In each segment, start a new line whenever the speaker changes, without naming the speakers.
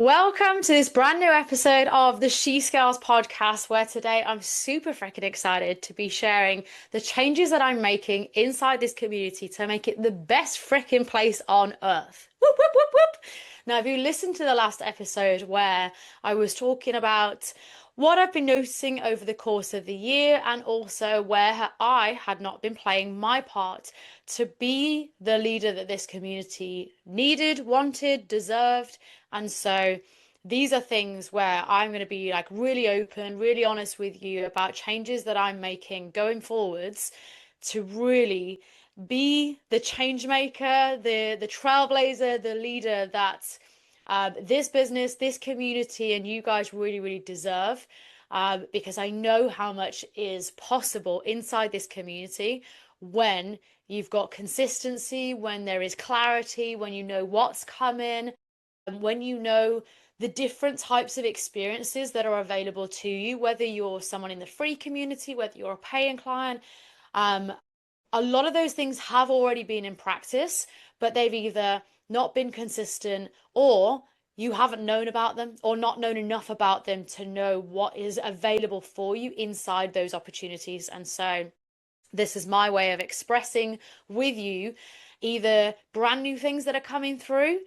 Welcome to this brand new episode of the She Scales podcast, where today I'm super freaking excited to be sharing the changes that I'm making inside this community to make it the best freaking place on earth. Whoop, whoop, whoop, whoop. Now, if you listened to the last episode where I was talking about what I've been noticing over the course of the year and also where I had not been playing my part to be the leader that this community needed, wanted, deserved. And so these are things where I'm going to be like really open, really honest with you about changes that I'm making going forwards to really be the change maker, the trailblazer, the leader that this business, this community, and you guys really, really deserve. Because I know how much is possible inside this community when you've got consistency, when there is clarity, when you know what's coming, and when you know the different types of experiences that are available to you, whether you're someone in the free community, whether you're a paying client. Um, a lot of those things have already been in practice, but they've either not been consistent or you haven't known about them or not known enough about them to know what is available for you inside those opportunities. And so this is my way of expressing with you either brand new things that are coming through,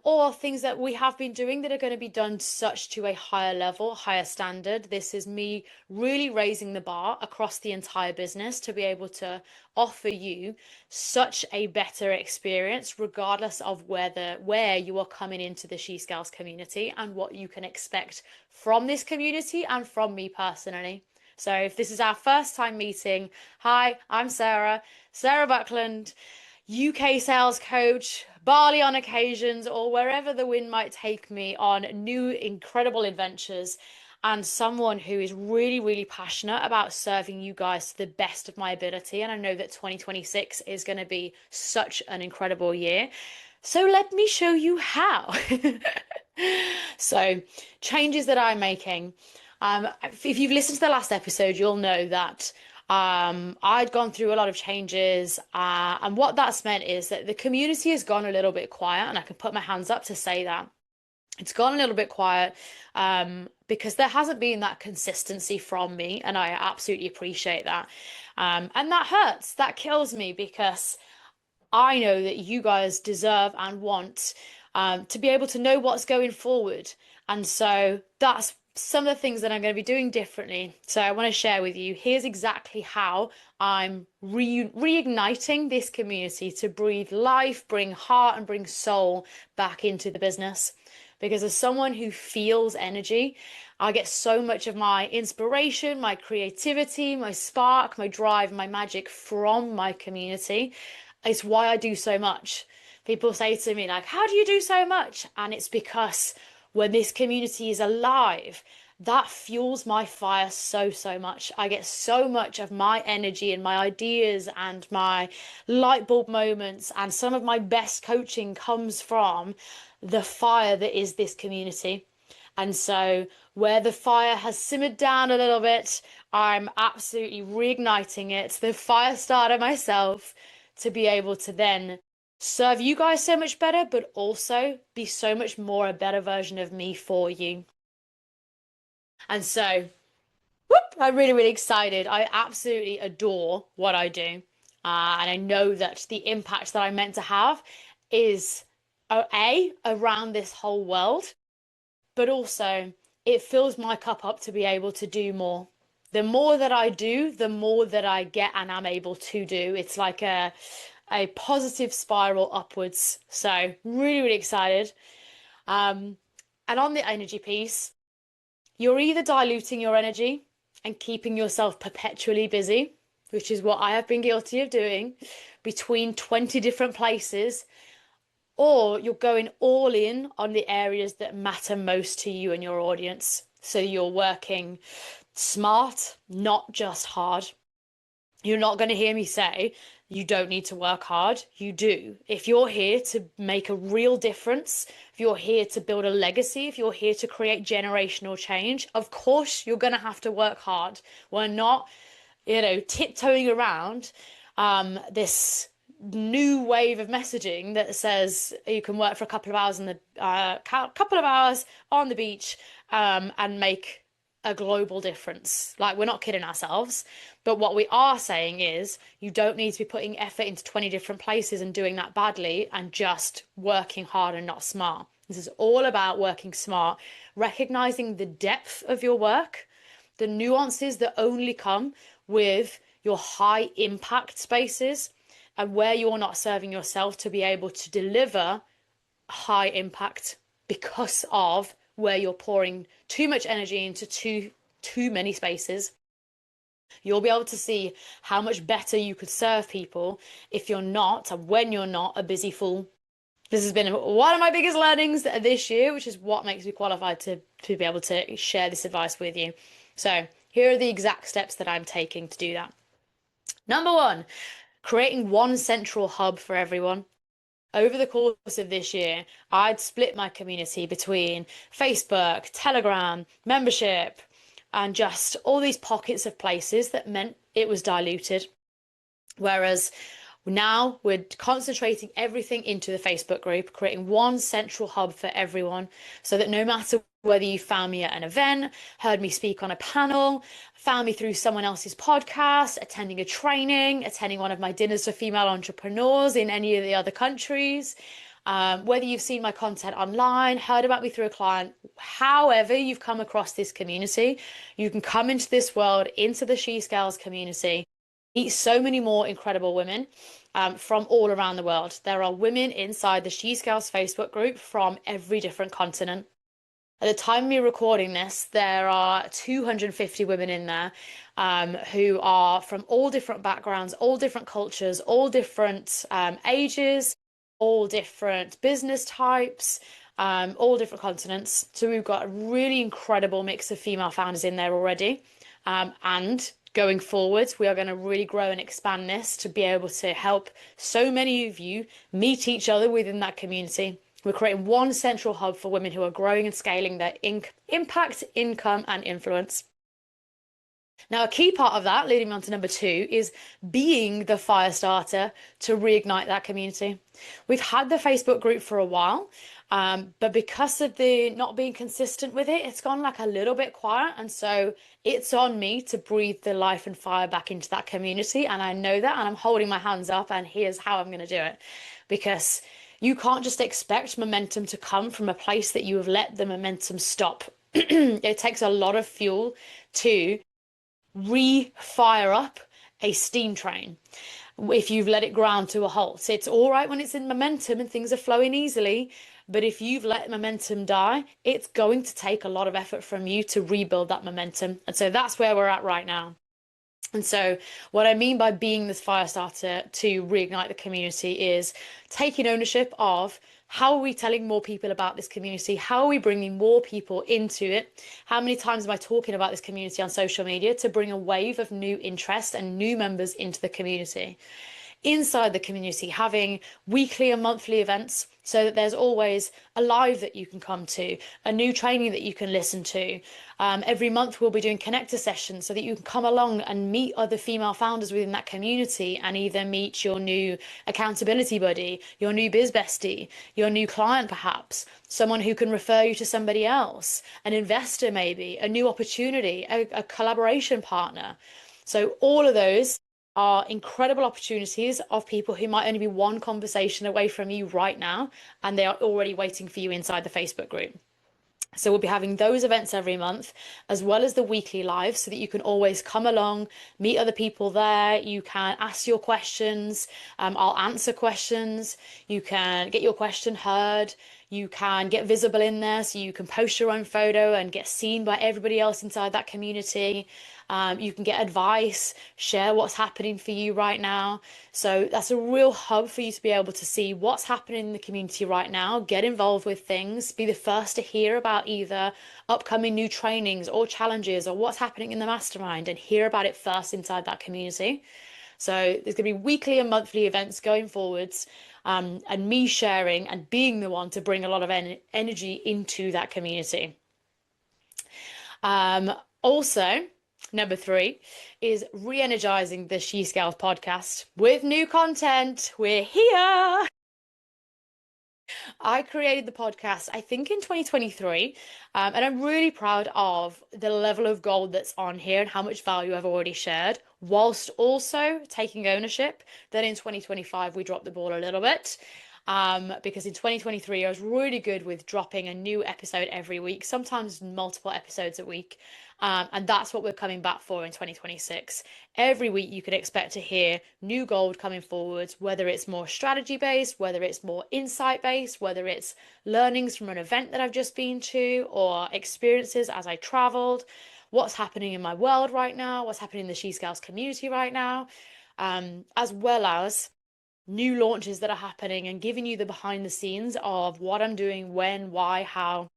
or things that we have been doing that are going to be done such to a higher level, higher standard. This is me really raising the bar across the entire business to be able to offer you such a better experience, regardless of where you are coming into the She Scales community and what you can expect from this community and from me personally. So if this is our first time meeting, hi, I'm Sarah Buckland, UK sales coach, Bali on occasions, or wherever the wind might take me on new incredible adventures, and someone who is really, really passionate about serving you guys to the best of my ability. And I know that 2026 is going to be such an incredible year. So let me show you how. So, changes that I'm making. If you've listened to the last episode, you'll know that I'd gone through a lot of changes, and what that's meant is that the community has gone a little bit quiet, and I can put my hands up to say that it's gone a little bit quiet, because there hasn't been that consistency from me, and I absolutely appreciate that. And that hurts, that kills me because I know that you guys deserve and want to be able to know what's going forward. And so that's some of the things that I'm going to be doing differently. So I want to share with you. Here's exactly how I'm reigniting this community to breathe life, bring heart, and bring soul back into the business. Because as someone who feels energy, I get so much of my inspiration, my creativity, my spark, my drive, my magic from my community. It's why I do so much. People say to me, like, how do you do so much? And it's because when this community is alive, that fuels my fire so, so much. I get so much of my energy and my ideas and my light bulb moments, and some of my best coaching comes from the fire that is this community. And so, where the fire has simmered down a little bit, I'm absolutely reigniting it, the fire starter myself, to be able to then serve you guys so much better, but also be so much more a better version of me for you. And so, whoop, I'm really, really excited. I absolutely adore what I do. And I know that the impact that I'm meant to have is around this whole world, but also it fills my cup up to be able to do more. The more that I do, the more that I get and am able to do. It's like a positive spiral upwards. So really, really excited. And on the energy piece, you're either diluting your energy and keeping yourself perpetually busy, which is what I have been guilty of doing, between 20 different places, or you're going all in on the areas that matter most to you and your audience. So you're working smart, not just hard. You're not going to hear me say you don't need to work hard. You do. If you're here to make a real difference, if you're here to build a legacy, if you're here to create generational change, of course you're going to have to work hard. We're not, tiptoeing around this new wave of messaging that says you can work for a couple of hours in the couple of hours on the beach and make a global difference. Like, we're not kidding ourselves. But what we are saying is you don't need to be putting effort into 20 different places and doing that badly and just working hard and not smart. This is all about working smart, recognizing the depth of your work, the nuances that only come with your high impact spaces, and where you're not serving yourself to be able to deliver high impact because of where you're pouring too much energy into too many spaces. You'll be able to see how much better you could serve people if you're not, and when you're not, a busy fool. This has been one of my biggest learnings this year, which is what makes me qualified to be able to share this advice with you. So here are the exact steps that I'm taking to do that. Number one, creating one central hub for everyone. Over the course of this year, I'd split my community between Facebook, Telegram, membership, and just all these pockets of places that meant it was diluted. Whereas now we're concentrating everything into the Facebook group, creating one central hub for everyone so that no matter whether you found me at an event, heard me speak on a panel, found me through someone else's podcast, attending a training, attending one of my dinners for female entrepreneurs in any of the other countries, whether you've seen my content online, heard about me through a client, however you've come across this community, you can come into this world, into the She Scales community, meet so many more incredible women from all around the world. There are women inside the She Scales Facebook group from every different continent. At the time of me recording this, there are 250 women in there who are from all different backgrounds, all different cultures, all different ages, all different business types, all different continents. So we've got a really incredible mix of female founders in there already. And going forwards, we are going to really grow and expand this to be able to help so many of you meet each other within that community. We're creating one central hub for women who are growing and scaling their impact, income, and influence. Now, a key part of that, leading me on to number two, is being the fire starter to reignite that community. We've had the Facebook group for a while, but because of the not being consistent with it, it's gone like a little bit quiet. And so it's on me to breathe the life and fire back into that community. And I know that, and I'm holding my hands up, and here's how I'm going to do it. Because you can't just expect momentum to come from a place that you have let the momentum stop. It takes a lot of fuel to re-fire up a steam train if you've let it ground to a halt. It's all right when it's in momentum and things are flowing easily, but if you've let momentum die, it's going to take a lot of effort from you to rebuild that momentum. And so that's where we're at right now. And so what I mean by being this fire starter to reignite the community is taking ownership of how are we telling more people about this community? How are we bringing more people into it? How many times am I talking about this community on social media to bring a wave of new interest and new members into the community? Inside the community, having weekly and monthly events so that there's always a live that you can come to, a new training that you can listen to. Every month we'll be doing connector sessions so that you can come along and meet other female founders within that community and either meet your new accountability buddy, your new biz bestie, your new client perhaps, someone who can refer you to somebody else, an investor maybe, a new opportunity, a collaboration partner. So all of those are incredible opportunities of people who might only be one conversation away from you right now, and they are already waiting for you inside the Facebook group. So we'll be having those events every month, as well as the weekly lives, so that you can always come along, meet other people there. You can ask your questions. I'll answer questions. You can get your question heard. You can get visible in there, so you can post your own photo and get seen by everybody else inside that community. You can get advice, share what's happening for you right now. So that's a real hub for you to be able to see what's happening in the community right now, get involved with things, be the first to hear about either upcoming new trainings or challenges or what's happening in the mastermind, and hear about it first inside that community. So there's going to be weekly and monthly events going forwards, and me sharing and being the one to bring a lot of energy into that community. Also, Number three is re-energizing the She Scales podcast with new content. We're here. I created the podcast, I think in 2023, and I'm really proud of the level of gold that's on here and how much value I've already shared, whilst also taking ownership that in 2025 we dropped the ball a little bit. Because in 2023 I was really good with dropping a new episode every week, sometimes multiple episodes a week. And that's what we're coming back for in 2026. Every week you can expect to hear new gold coming forwards, whether it's more strategy based, whether it's more insight based, whether it's learnings from an event that I've just been to, or experiences as I traveled, what's happening in my world right now, what's happening in the She Scouts community right now, as well as new launches that are happening and giving you the behind the scenes of what I'm doing, when, why, how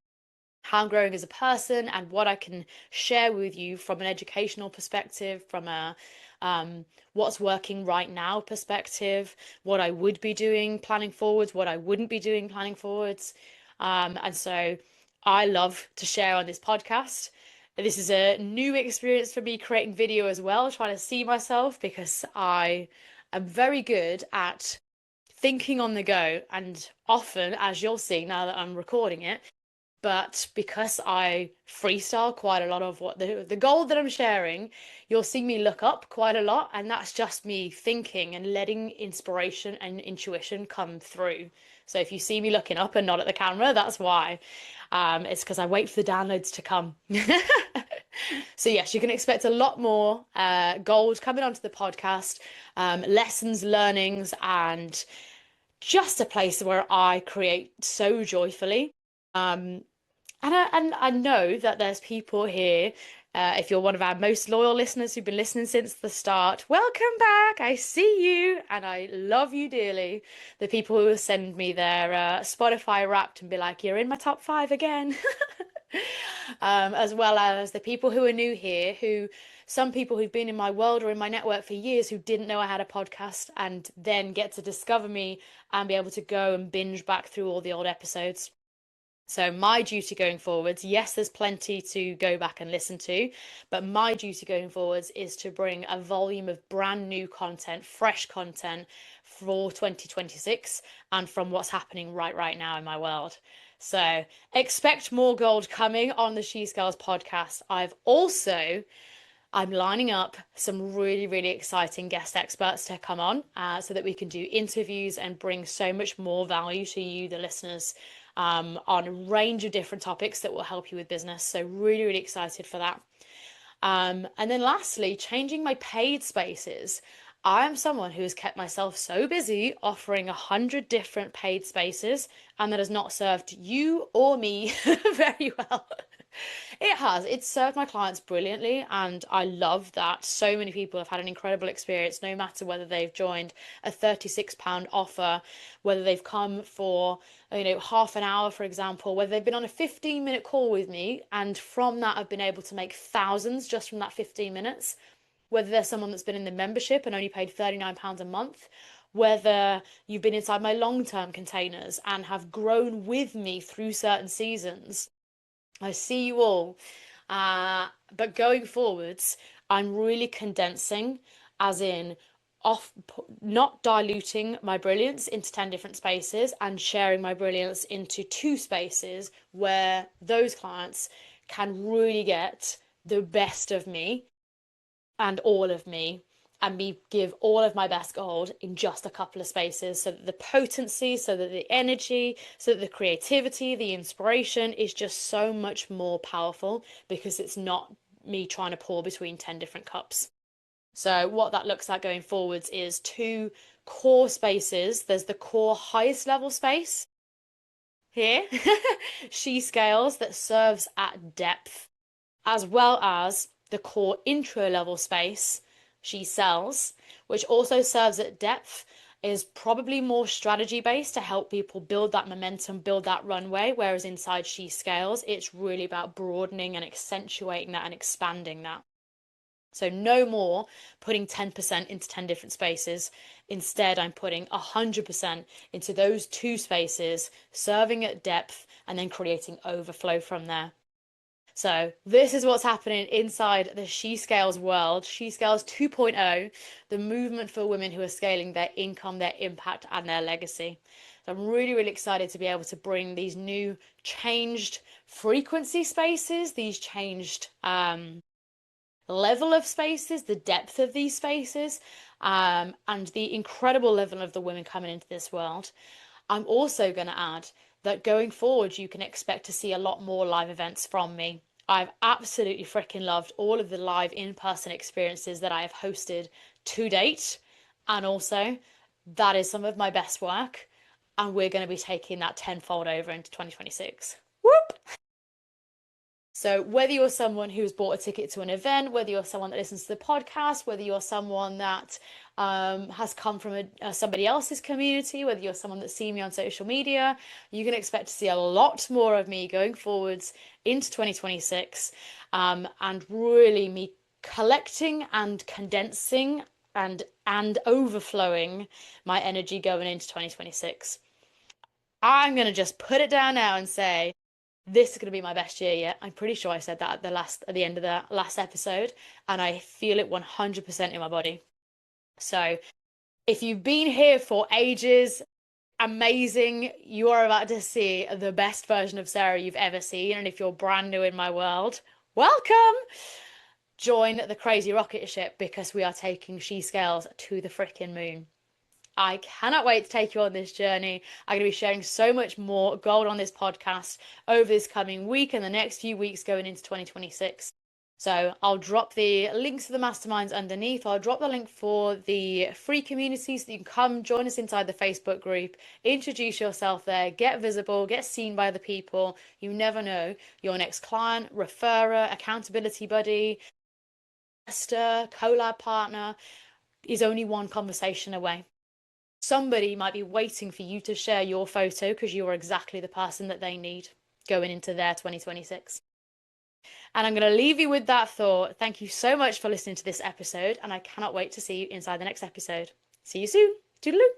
I'm growing as a person, and what I can share with you from an educational perspective, from a what's working right now perspective, what I would be doing planning forwards, what I wouldn't be doing planning forwards. And so I love to share on this podcast. This is a new experience for me creating video as well, trying to see myself because I am very good at thinking on the go, and often, as you'll see now that I'm recording it, but because I freestyle quite a lot of what the goal that I'm sharing, you'll see me look up quite a lot, and that's just me thinking and letting inspiration and intuition come through. So if you see me looking up and not at the camera, that's why. It's because I wait for the downloads to come. So yes, you can expect a lot more gold coming onto the podcast, lessons, learnings, and just a place where I create so joyfully. And I know that there's people here. If you're one of our most loyal listeners who've been listening since the start, welcome back. I see you and I love you dearly. The people who send me their Spotify Wrapped and be like, "You're in my top five again." As well as the people who are new here, who some people who've been in my world or in my network for years who didn't know I had a podcast and then get to discover me and be able to go and binge back through all the old episodes. So my duty going forwards, yes, there's plenty to go back and listen to, but my duty going forwards is to bring a volume of brand new content, fresh content for 2026 and from what's happening right now in my world. So expect more gold coming on the She Scales podcast. I'm lining up some really exciting guest experts to come on so that we can do interviews and bring so much more value to you, the listeners, on a range of different topics that will help you with business. So really excited for that. And then lastly, changing my paid spaces. I am someone who has kept myself so busy offering 100 different paid spaces, and that has not served you or me very well. It has. It's served my clients brilliantly, and I love that so many people have had an incredible experience, no matter whether they've joined a £36 offer, whether they've come for, half an hour, for example, whether they've been on a 15-minute call with me, and from that I've been able to make thousands just from that 15 minutes, whether there's someone that's been in the membership and only paid £39 a month, whether you've been inside my long-term containers and have grown with me through certain seasons. I see you all. But going forwards, I'm really condensing, as in off, not diluting my brilliance into 10 different spaces and sharing my brilliance into two spaces where those clients can really get the best of me and all of me, and me give all of my best gold in just a couple of spaces, so that the potency, so that the energy, so that the creativity, the inspiration is just so much more powerful because it's not me trying to pour between 10 different cups. So what that looks like going forwards is two core spaces. There's the core highest level space here, She Scales, that serves at depth, as well as the core intro level space, She Sells, which also serves at depth, is probably more strategy based to help people build that momentum, build that runway. Whereas inside She Scales, it's really about broadening and accentuating that and expanding that. So no more putting 10% into 10 different spaces. Instead, I'm putting 100% into those two spaces, serving at depth, and then creating overflow from there. So this is what's happening inside the She Scales world. She Scales 2.0, the movement for women who are scaling their income, their impact, and their legacy. So I'm really, really excited to be able to bring these new changed frequency spaces, these changed level of spaces, the depth of these spaces, and the incredible level of the women coming into this world. I'm also going to add that going forward, you can expect to see a lot more live events from me. I've absolutely freaking loved all of the live in-person experiences that I have hosted to date. And also, that is some of my best work. And we're going to be taking that tenfold over into 2026. Whoop! So, whether you're someone who's bought a ticket to an event, whether you're someone that listens to the podcast, whether you're someone that has come from somebody else's community, whether you're someone that's seen me on social media, you can expect to see a lot more of me going forwards into 2026, and really me collecting and condensing and overflowing my energy going into 2026. I'm going to just put it down now and say this is going to be my best year yet. I'm pretty sure I said that at the end of the last episode, and I feel it 100% in my body. So, if you've been here for ages, amazing. You are about to see the best version of Sarah you've ever seen. And if you're brand new in my world, welcome. Join the crazy rocket ship because we are taking She Scales to the freaking moon. I cannot wait to take you on this journey. I'm going to be sharing so much more gold on this podcast over this coming week and the next few weeks going into 2026. So I'll drop the links to the masterminds underneath. I'll drop the link for the free community so you can come join us inside the Facebook group, introduce yourself there, get visible, get seen by the people. You never know, your next client, referrer, accountability buddy, investor, collab partner is only one conversation away. Somebody might be waiting for you to share your photo because you are exactly the person that they need going into their 2026. And I'm going to leave you with that thought. Thank you so much for listening to this episode, and I cannot wait to see you inside the next episode. See you soon. Toodaloo.